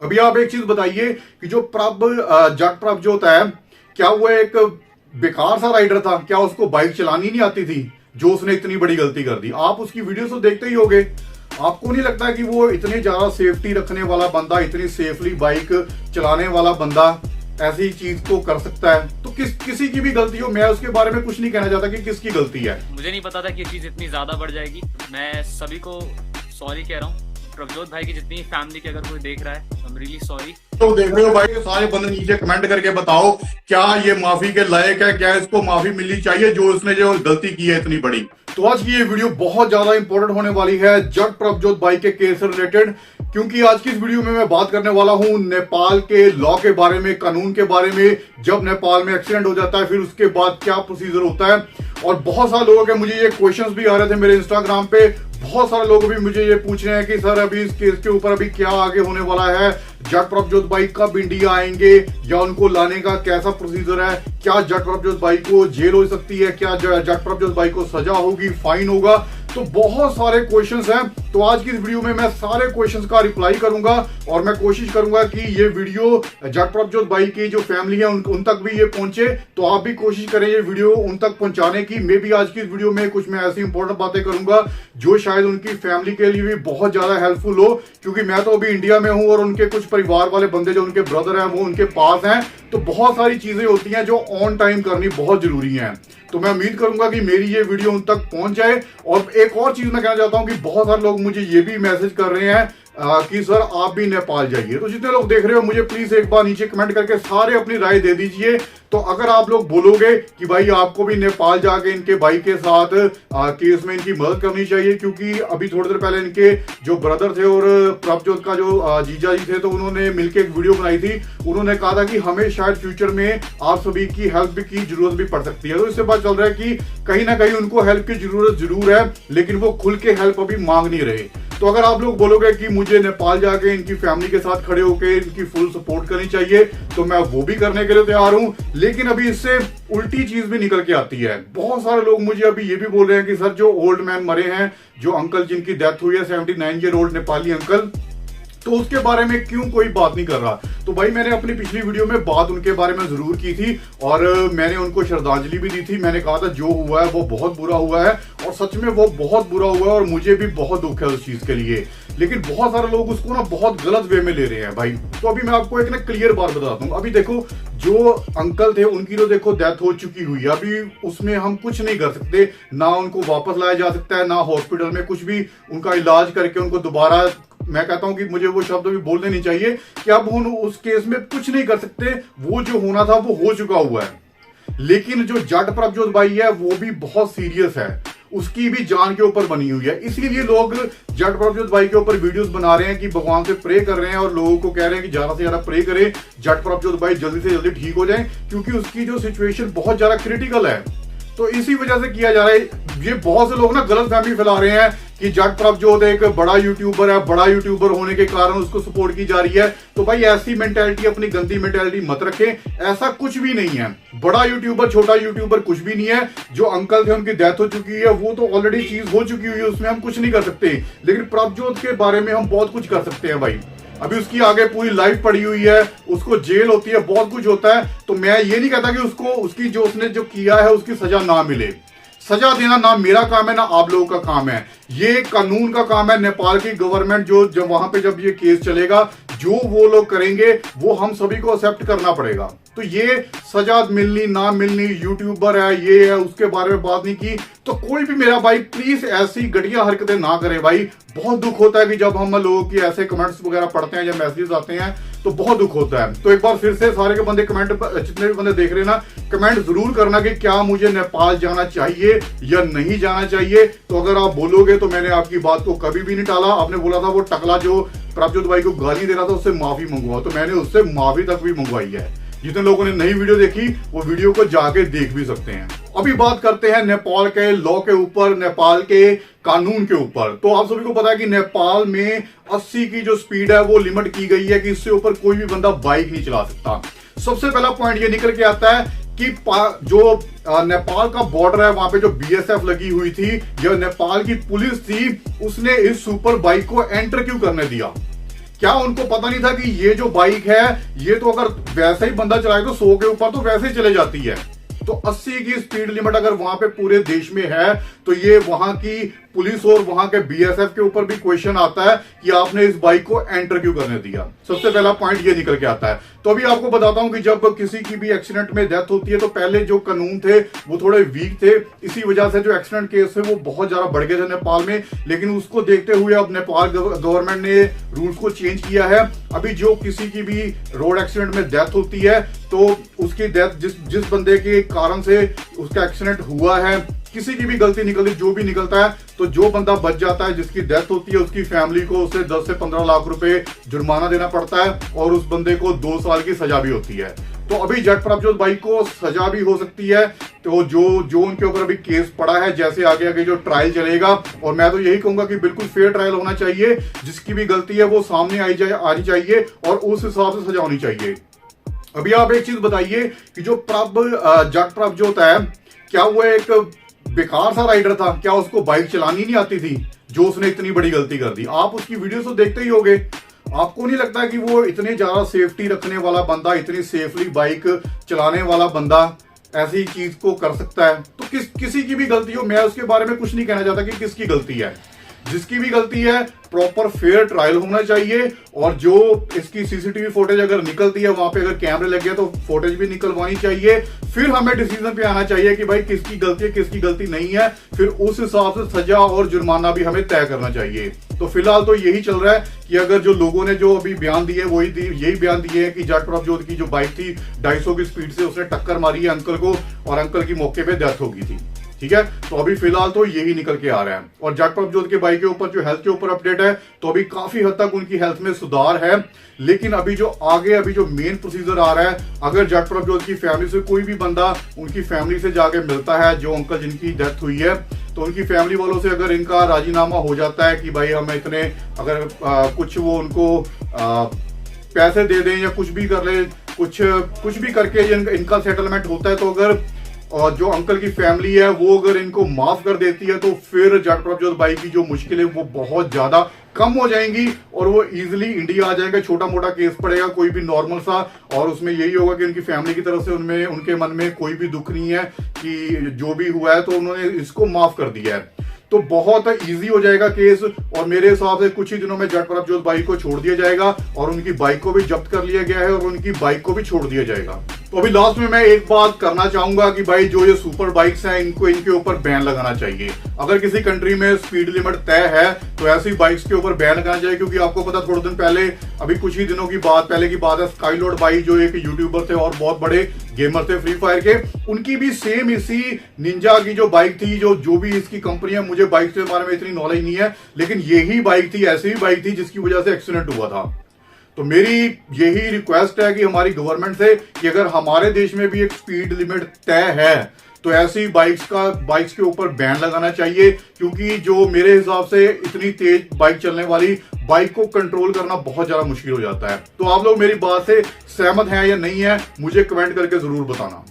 अभी आप एक चीज बताइए कि जो जट प्रभ जो होता है, क्या वो एक बेकार सा राइडर था? क्या उसको बाइक चलानी नहीं आती थी जो उसने इतनी बड़ी गलती कर दी? आप उसकी वीडियो तो देखते ही होंगे। आपको नहीं लगता कि वो इतने ज्यादा सेफ्टी रखने वाला बंदा, इतनी सेफली बाइक चलाने वाला बंदा ऐसी चीज को कर सकता है? तो किसी की भी गलती हो, मैं उसके बारे में कुछ नहीं कहना चाहता कि किसकी गलती है। मुझे नहीं पता था कि ये चीज इतनी ज्यादा बढ़ जाएगी। मैं सभी को सॉरी कह रहा हूँ। प्रभजोत भाई की जितनी फैमिली के अगर कोई देख रहा है, आई एम रियली सॉरी। तो देख रहे हो भाई, सारे बंदे नीचे कमेंट करके बताओ क्या ये माफी के लायक है, क्या इसको माफी मिलनी चाहिए जो उसने जो गलती की है इतनी बड़ी। तो आज की ये वीडियो बहुत ज्यादा इंपॉर्टेंट होने वाली है जट प्रभजोत भाई के केस से रिलेटेड, क्योंकि आज की इस वीडियो में मैं बात करने वाला हूं नेपाल के लॉ के बारे में, कानून के बारे में। जब नेपाल में एक्सीडेंट हो जाता है फिर उसके बाद क्या प्रोसीजर होता है। और बहुत सारे लोगों के मुझे ये क्वेश्चंस भी आ रहे थे मेरे इंस्टाग्राम पे, बहुत सारे लोग भी मुझे ये पूछ रहे हैं कि सर अभी इस केस के ऊपर अभी क्या आगे होने वाला है, जट प्रभजोत भाई कब इंडिया आएंगे या उनको लाने का कैसा प्रोसीजर है, क्या जट प्रभजोत भाई को जेल हो सकती है, क्या जट प्रभजोत भाई को सजा होगी, फाइन होगा। तो बहुत सारे क्वेश्चंस हैं। तो आज की इस वीडियो में मैं सारे क्वेश्चंस का रिप्लाई करूंगा और मैं कोशिश करूंगा कि ये वीडियो जट प्रभजोत भाई की जो फैमिली है उन तक भी ये पहुंचे। तो आप भी कोशिश करें ये वीडियो उन तक पहुंचाने की। मे भी आज की इस वीडियो में कुछ मैं ऐसी इंपॉर्टेंट बातें करूंगा जो शायद उनकी फैमिली के लिए भी बहुत ज्यादा हेल्पफुल हो, क्योंकि मैं तो अभी इंडिया में हूं और उनके कुछ परिवार वाले बंदे जो उनके ब्रदर हैं वो उनके पास हैं। तो बहुत सारी चीजें होती हैं जो ऑन टाइम करनी बहुत जरूरी है। तो मैं उम्मीद करूंगा कि मेरी ये वीडियो उन तक पहुंच जाए। और एक और चीज मैं कहना चाहता हूं कि बहुत सारे लोग मुझे ये भी मैसेज कर रहे हैं कि सर आप भी नेपाल जाइए। तो जितने लोग देख रहे हो मुझे प्लीज एक बार नीचे कमेंट करके सारे अपनी राय दे दीजिए। तो अगर आप लोग बोलोगे कि भाई आपको भी नेपाल जाके इनके भाई के साथ केस में इनकी मदद करनी चाहिए, क्योंकि अभी थोड़ी देर पहले इनके जो ब्रदर थे और प्रभजोत का जो जीजा जी थे, तो उन्होंने मिलकर एक वीडियो बनाई थी। उन्होंने कहा था कि हमें शायद फ्यूचर में आप सभी की हेल्प की जरूरत भी पड़ सकती है। तो इससे पता चल रहा है कि कहीं ना कहीं उनको हेल्प की जरूरत जरूर है, लेकिन वो खुल के हेल्प अभी मांग नहीं रहे। तो अगर आप लोग बोलोगे कि मुझे नेपाल जाके इनकी फैमिली के साथ खड़े होकर इनकी फुल सपोर्ट करनी चाहिए, तो मैं वो भी करने के लिए तैयार हूं। लेकिन अभी इससे उल्टी चीज भी निकल के आती है। बहुत सारे लोग मुझे अभी ये भी बोल रहे हैं कि सर जो ओल्ड मैन मरे हैं, जो अंकल जिनकी डेथ हुई है, 79 ईयर ओल्ड नेपाली अंकल, तो उसके बारे में क्यों कोई बात नहीं कर रहा? तो भाई मैंने अपनी पिछली वीडियो में बात उनके बारे में जरूर की थी और मैंने उनको श्रद्धांजलि भी दी थी। मैंने कहा था जो हुआ है वो बहुत बुरा हुआ है और सच में वो बहुत बुरा हुआ है और मुझे भी बहुत दुख है उस चीज के लिए। लेकिन बहुत सारे लोग उसको ना बहुत गलत वे में ले रहे हैं भाई। तो अभी मैं आपको एक ना क्लियर बात बताता हूँ। अभी देखो, जो अंकल थे उनकी तो देखो डेथ हो चुकी हुई है, अभी उसमें हम कुछ नहीं कर सकते। ना उनको वापस लाया जा सकता है, ना हॉस्पिटल में कुछ भी उनका इलाज करके उनको दोबारा, मैं कहता हूं कि मुझे वो शब्द भी बोलने नहीं चाहिए कि अब हम उस केस में कुछ नहीं कर सकते। वो जो होना था वो हो चुका हुआ है। लेकिन जो जट प्रभजोत भाई है वो भी बहुत सीरियस है, उसकी भी जान के ऊपर बनी हुई है। इसीलिए लोग जट प्रभजोत भाई के ऊपर वीडियोस बना रहे हैं कि भगवान से प्रे कर रहे हैं और लोगों को कह रहे हैं कि ज्यादा से ज्यादा प्रे करें, जट प्रभजोत भाई जल्दी से जल्दी ठीक हो जाएं, क्योंकि उसकी जो सिचुएशन बहुत ज्यादा क्रिटिकल है। तो इसी वजह से किया जा रहा है। ये बहुत से लोग ना गलत फहमी फैला रहे हैं कि जट प्रभजोत एक बड़ा यूट्यूबर है, बड़ा यूट्यूबर होने के कारण उसको सपोर्ट की जा रही है। तो भाई ऐसी मेंटालिटी, अपनी गंदी मेंटालिटी मत रखें। ऐसा कुछ भी नहीं है। बड़ा यूट्यूबर छोटा यूट्यूबर कुछ भी नहीं है। जो अंकल थे उनकी डेथ हो चुकी है, वो तो ऑलरेडी चीज हो चुकी हुई है, उसमें हम कुछ नहीं कर सकते। लेकिन प्रभजोत के बारे में हम बहुत कुछ कर सकते हैं भाई। अभी उसकी आगे पूरी लाइफ पड़ी हुई है, उसको जेल होती है, बहुत कुछ होता है। तो मैं ये नहीं कहता कि उसको उसकी जो उसने जो किया है उसकी सजा ना मिले। सजा देना ना मेरा काम है ना आप लोगों का काम है, ये कानून का काम है। नेपाल की गवर्नमेंट जो जब वहां पे जब ये केस चलेगा, जो वो लोग करेंगे वो हम सभी को एक्सेप्ट करना पड़ेगा। तो ये सजा मिलनी ना मिलनी, यूट्यूबर है ये है उसके बारे में बात नहीं की, तो कोई भी मेरा भाई प्लीज ऐसी घटिया हरकतें ना करे भाई। बहुत दुख होता है कि जब हम लोगों की ऐसे कमेंट्स वगैरह पढ़ते हैं या मैसेजेस आते हैं तो बहुत दुख होता है। तो एक बार फिर से सारे के बंदे कमेंट, जितने भी बंदे देख रहे हैं ना, कमेंट जरूर करना कि क्या मुझे नेपाल जाना चाहिए या नहीं जाना चाहिए। तो अगर आप बोलोगे तो मैंने आपकी बात को कभी भी नहीं टाला। आपने बोला था वो टकला जो प्रभजोत भाई को गाली दे रहा था उससे माफी मंगवाओ, तो मैंने उससे माफी तक भी मंगवाई है। जितने लोगों ने नई वीडियो देखी वो वीडियो को जाके देख भी सकते हैं। अभी बात करते हैं नेपाल के लॉ के ऊपर, नेपाल के कानून के ऊपर। तो आप सभी को पता है कि नेपाल में 80 की जो स्पीड है वो लिमिट की गई है कि इससे ऊपर कोई भी बंदा बाइक नहीं चला सकता। सबसे पहला पॉइंट ये निकल के आता है कि जो नेपाल का बॉर्डर है वहां पे जो बीएसएफ लगी हुई थी या नेपाल की पुलिस थी, उसने इस सुपर बाइक को एंटर क्यों करने दिया? क्या उनको पता नहीं था कि ये जो बाइक है ये तो अगर वैसे ही बंदा चलाए तो 100 के ऊपर तो वैसे ही चले जाती है। तो 80 की स्पीड लिमिट अगर वहां पे पूरे देश में है तो ये वहां की पुलिस और वहां के बीएसएफ के ऊपर भी क्वेश्चन आता है कि आपने इस बाइक को एंटर क्यों करने दिया। सबसे पहला पॉइंट ये निकल के आता है। तो अभी आपको बताता हूं कि जब किसी की भी एक्सीडेंट में डेथ होती है तो पहले जो कानून थे वो थोड़े वीक थे, इसी वजह से जो एक्सीडेंट केस है वो बहुत ज्यादा बढ़ गए थे नेपाल में। लेकिन उसको देखते हुए अब नेपाल गवर्नमेंट ने रूल्स को चेंज किया है। अभी जो किसी की भी रोड एक्सीडेंट में डेथ होती है तो उसकी डेथ जिस बंदे के कारण से उसका एक्सीडेंट हुआ है, किसी की भी गलती निकलती जो भी निकलता है, तो जो बंदा बच जाता है जिसकी डेथ होती है उसकी फैमिली को उसे 10 से 15 लाख रुपए जुर्माना देना पड़ता है और उस बंदे को 2 साल की सजा भी होती है। तो अभी जट प्रभजोत भाई को सजा भी हो सकती है। तो जो उनके ऊपर अभी केस पड़ा है, जैसे आगे आगे जो ट्रायल चलेगा, और मैं तो यही कहूंगा कि बिल्कुल फेयर ट्रायल होना चाहिए। जिसकी भी गलती है वो सामने आनी चाहिए और उस हिसाब से सजा होनी चाहिए। अभी आप एक चीज बताइए कि जो जट प्रभजोत है, क्या वो एक बेकार सा राइडर था? क्या उसको बाइक चलानी नहीं आती थी जो उसने इतनी बड़ी गलती कर दी? आप उसकी वीडियो तो देखते ही होंगे। आपको नहीं लगता कि वो इतने ज्यादा सेफ्टी रखने वाला बंदा, इतनी सेफली बाइक चलाने वाला बंदा ऐसी चीज को कर सकता है? तो किसी की भी गलती हो, मैं उसके बारे में कुछ नहीं कहना चाहता कि किसकी गलती है। जिसकी भी गलती है प्रॉपर फेयर ट्रायल होना चाहिए। और जो इसकी सीसीटीवी फुटेज अगर निकलती है, वहां पे अगर कैमरे लग गए तो फुटेज भी निकलवानी चाहिए। फिर हमें डिसीजन पे आना चाहिए कि भाई किसकी गलती है किसकी गलती नहीं है। फिर उस हिसाब से सजा और जुर्माना भी हमें तय करना चाहिए। तो फिलहाल तो यही चल रहा है कि अगर जो लोगों ने जो अभी बयान दिए यही बयान दिए है कि जट प्रभजोत की जो बाइक थी 250 की स्पीड से उसने टक्कर मारी है अंकल को और अंकल की मौके पे डेथ हो गई थी। ठीक है, तो अभी फिलहाल तो यही निकल के आ रहा है। और जट प्रभजोत के बाइक के ऊपर जो हेल्थ के ऊपर अपडेट है, तो अभी काफी हद तक उनकी हेल्थ में सुधार है। लेकिन अभी जो मेन प्रोसीजर आ रहा है, अगर जट प्रभजोत की फैमिली से कोई भी बंदा उनकी फैमिली से जाके मिलता है, जो अंकल जिनकी डेथ हुई है, तो उनकी फैमिली वालों से अगर इनका राजीनामा हो जाता है कि भाई हम इतने अगर कुछ वो उनको पैसे दे दें या कुछ भी कर ले, कुछ भी करके इनका सेटलमेंट होता है, तो अगर और जो अंकल की फैमिली है वो अगर इनको माफ कर देती है तो फिर जट प्रभजोत भाई की जो मुश्किलें वो बहुत ज्यादा कम हो जाएंगी और वो इजीली इंडिया आ जाएगा। छोटा मोटा केस पड़ेगा कोई भी नॉर्मल सा, और उसमें यही होगा कि उनकी फैमिली की तरफ से उनके मन में कोई भी दुख नहीं है कि जो भी हुआ है तो उन्होंने इसको माफ कर दिया है। तो बहुत इजी हो जाएगा केस और मेरे हिसाब से कुछ ही दिनों में जट प्रभजोत भाई को छोड़ दिया जाएगा और उनकी बाइक को भी जब्त कर लिया गया है और उनकी बाइक को भी छोड़ दिया जाएगा। तो अभी लास्ट में मैं एक बात करना चाहूंगा कि भाई जो ये सुपर बाइक्स हैं इनके ऊपर बैन लगाना चाहिए। अगर किसी कंट्री में स्पीड लिमिट तय है तो ऐसी बाइक्स के ऊपर बैन लगाना चाहिए। क्योंकि आपको पता थोड़े दिन पहले, अभी कुछ ही दिनों की पहले की बात है, स्काईलोड भाई जो एक यूट्यूबर थे और बहुत बड़े गेमर थे फ्री फायर के, उनकी भी सेम इसी निंजा की जो बाइक थी, जो भी इसकी कंपनी है, मुझे बाइक के बारे में इतनी नॉलेज नहीं है, लेकिन यही बाइक थी, ऐसी ही बाइक थी जिसकी वजह से एक्सीडेंट हुआ था। तो मेरी यही रिक्वेस्ट है कि हमारी गवर्नमेंट से कि अगर हमारे देश में भी एक स्पीड लिमिट तय है तो ऐसी बाइक्स के ऊपर बैन लगाना चाहिए। क्योंकि जो मेरे हिसाब से इतनी तेज बाइक चलने वाली बाइक को कंट्रोल करना बहुत ज्यादा मुश्किल हो जाता है। तो आप लोग मेरी बात से सहमत हैं या नहीं है, मुझे कमेंट करके जरूर बताना।